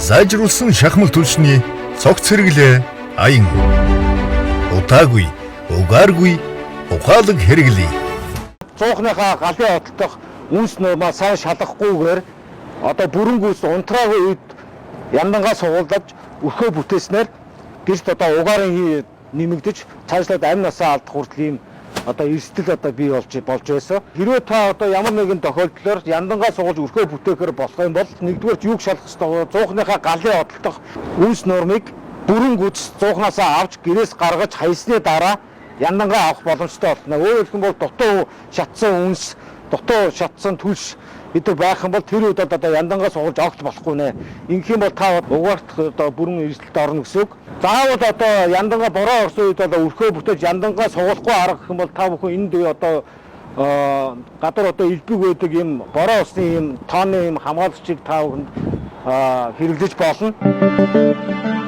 Зайжруулсан шахмал түлшний цогц хэрэглээ аян. Утаагүй, угааргүй, ухаалаг хэрэглэе. Цуухныхаа галын одолдох үнс нурмаа сайн шалгахгүйгээр одоо бүрэнгүйс унтраагийн үед яндангаа суулгаж өрхөө бүтээснээр гэрт одоо угаарын нэмэгдэж цаашлаад амь насаа алдах хүртэл ийм одоо эрсдэл одоо бий болж байсан. Хэрвээ та одоо ямар нэгэн тохиолдлоор яндангаа суулж өрхөө бүтээхээр болох юм бол нэгдүгээр юуг шалгах ёстой вэ? Цуухныхаа галын одолдох үнс нурмыг бүрэнгүйс цуухнаасаа авч гэрээс гаргаж хаysны дараа яндангаа авах боломжтой болно. Өөрөөр хэлбэл дутуу шатсан үнс, дутуу шатсан түлш гэдэг байх юм бол тэр үед одоо яндангаа суулж огт болохгүй нэ. Ингэх юм бол та угаартах одоо бүрэн эрсдэлд орно гэсэн үг. Заавал одоо яндангаа бороо орсон үед одоо өрхөө бүтээж яндангаа суулгахгүй арга гэх юм бол та бүхэн энд одоо гадар одоо элбэг байдаг юм бороо усны юм тооны юм хамгаалагчийг та бүхэнд хэрэглэж болно.